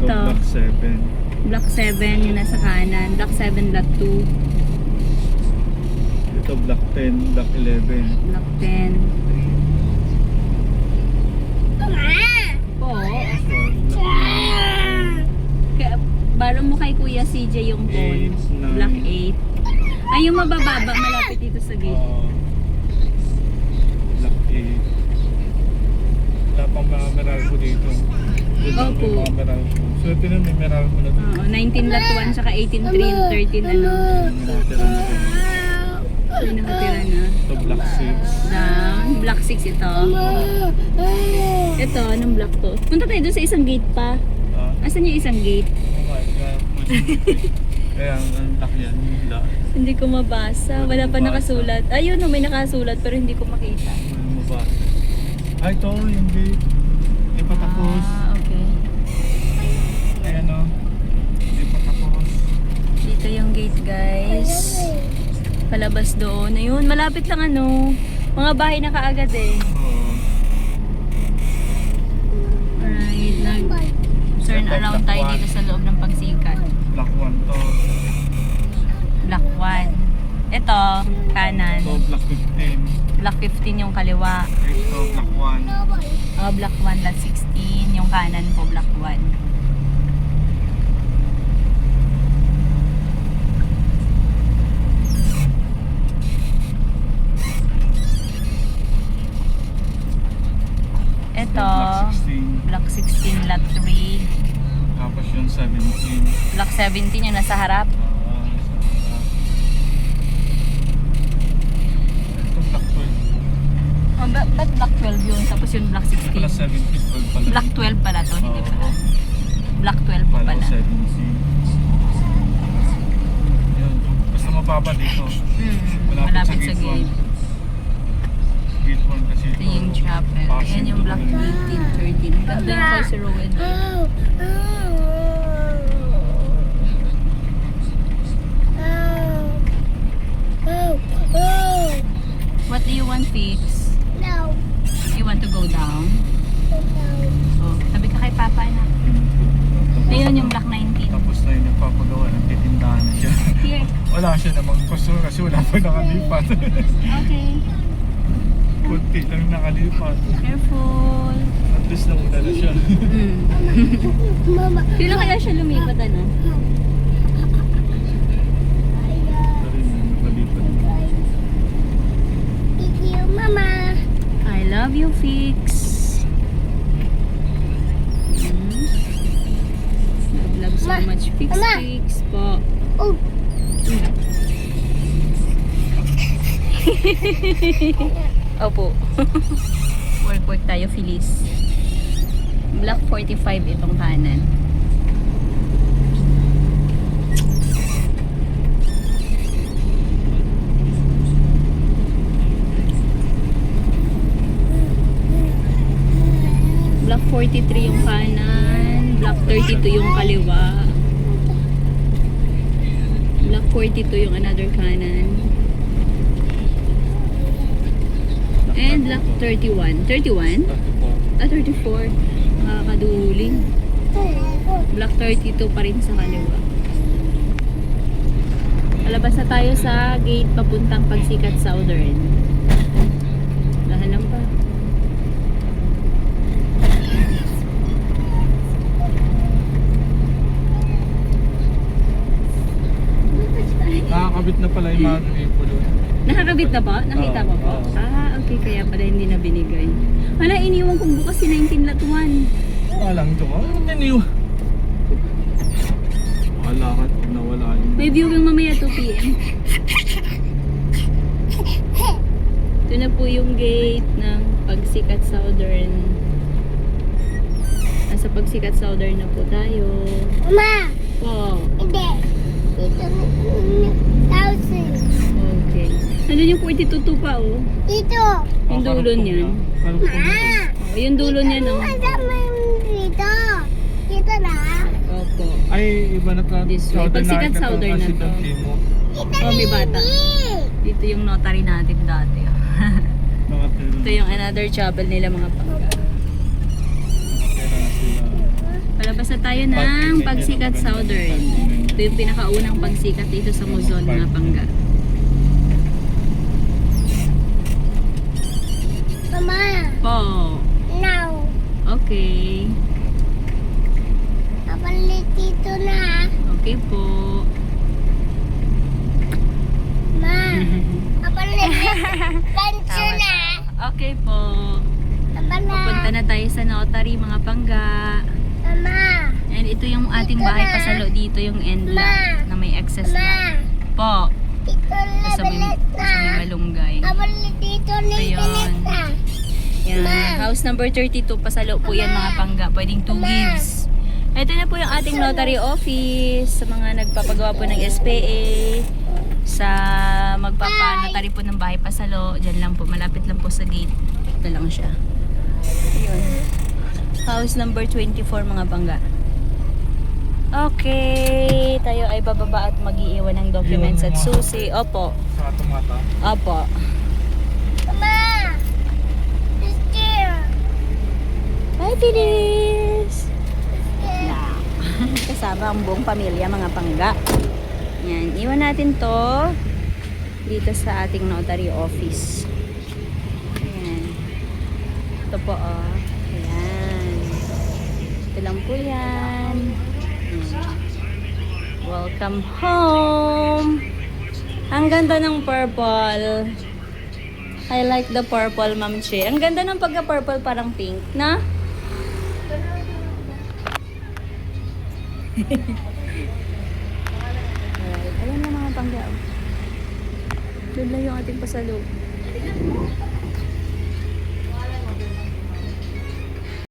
Ito. Block 7. Block 7 yung nasa kanan. Block 7, Block 2. Ito Block 10, Block 11. Block 10. Po. Kaya, baro mo kay Kuya CJ yung phone. 8, 9. Block 8. Ay, yung mabababa, malapit dito sa gate. Block 8. Wala pang mga Meralco dito. Doon lang Opo. may mga Meralco. So ito na may Meralco na dito. Oo, 19 lot 1 tsaka 18 3 yung 13 ano. May nakatira na dito. May nakatira na. Ito Block 6. Down. Block 6 ito. Ito, anong block to? Punta tayo doon sa isang gate pa. Asan yung isang gate? Oh my God. Kaya ang laki yan. Hindi ko mabasa. Wala pa nakasulat. Ayun, may nakasulat pero hindi ko makita. May mabasa. Ay, ito yung gate. Hindi pa tapos. Okay. Ayan o. Hindi pa tapos. Dito yung gate, guys. Palabas doon. Ayun, malapit lang ano. Mga bahay na kaagad eh. Oo. Alright, turn around tayo dito sa loob ng pagsikat. Block 1 to. Block 1. Ito, kanan. Ito Block 15. Block 15 yung kaliwa. Ito Block 1. Block 1, lot 16. Yung kanan po, Block 1. Ito, Block 16. Block 16, lot 3. Tapos yung 17. Block 17 yung nasa harap. Ito Block 12. Ba't Block 12 yun? Tapos yung Block Pala 16. 17, 12 pala. Block 12 pala to, hindi Oo. pala. Block 12 po Pala pala. 17. Yun. Basta mababa dito. Malapit sa gate. Gate 1 kasi Ito yung chapel. Ayan yung Block 18, 13. Ganda yung kay Sir Rowan. What do you want, Fix? No. You want to go down? Oh, sabi ka kay Papa na. Ayun yung Block 19. Tapos na yung nagpapagawa ng titindahan na siya. Here. Wala siya namang gusto kasi wala pa nakalipat. Okay. Kunti lang nakalipat. Careful. At least nauna na siya. Mama. Kailan kaya siya lumipat ano? Ito rin yung nakalipat. Thank you, Mama. I love you, Fix. Love so Ma. much, Fix, Mama. Fix po. Oh. Opo. Work tayo, Feliz. Block 45 itong kanan. Block 43 yung kanan. Block 32 yung kaliwa. Block 42 yung another kanan. And block 31. 31? 34. Nakakaduling. Block 32 pa rin sa kaliwa. Palabas na tayo sa gate papuntang Pagsikat Southern. Dahan lang pa. Nakakabit na pala yung mga gripo doon. Nakakabit na ba? Nakita mo po? Oo. Okay. Kaya pala hindi na binigay. Wala, iniwan kong bukas si 19 lot 1. Walang ito. Ano naniw? Wala ka. Nawala yun. May viewing mamaya 2 PM. Ito na po yung gate ng Pagsikat Southern. Nasa Pagsikat Southern na po tayo. Mama. Po. Hindi. Dito na 1,000. Okay. Nandun yung 42 pa oh. Dito. Yung dulo niyan. Oh, yung dulo niyan oh. Kasama dito. Dito na. Opo. Ay, iba na ka. This way. Pagsikat Southern na to. Dito Oh, may bata. Dito yung notary natin dati. Ito yung another chapel nila mga pangga. Palabas na tayo ng Pagsikat Southern. Ito yung pinakaunang pagsikat dito sa Muzon, mga pangga. Mama, Po. now. Okay. Kapalit dito na. Okay po. Ma, kapalit pancho na. Okay po. Kapalit. Pupunta na tayo sa notary, mga pangga. Mama, And ito yung ating bahay pasalo dito, yung end lot na may access Ma, na. Po. ito na Sa may, balit sa may na. malunggay. Kapalit dito na Ayun. balit na. Yan. House number 32, pasalo po yan, mga pangga. Pwedeng 2 gives. Ito na po yung ating notary office sa mga nagpapagawa po ng SPA, sa magpapa-notary po ng bahay pasalo. Diyan lang po, malapit lang po sa gate. Ito lang siya. Ayun. House number 24, mga pangga. Okay, tayo ay bababa at mag-iiwan ng documents at susi. Opo. Sa tumata. Opo. Mama, it's there. Bye, Phyllis! It's there. Yeah. Kasama ang buong pamilya, mga pangga. Yan, iwan natin to dito sa ating notary office. Ayan. Ito po, oh. Ayan. Ito lang po yan. Ayan. Welcome home! Ang ganda ng purple. I like the purple, Ma'am Che. Ang ganda ng pagka-purple, parang pink, na? Alright, ayan na mga pangga. Doon lang yung ating pasalo.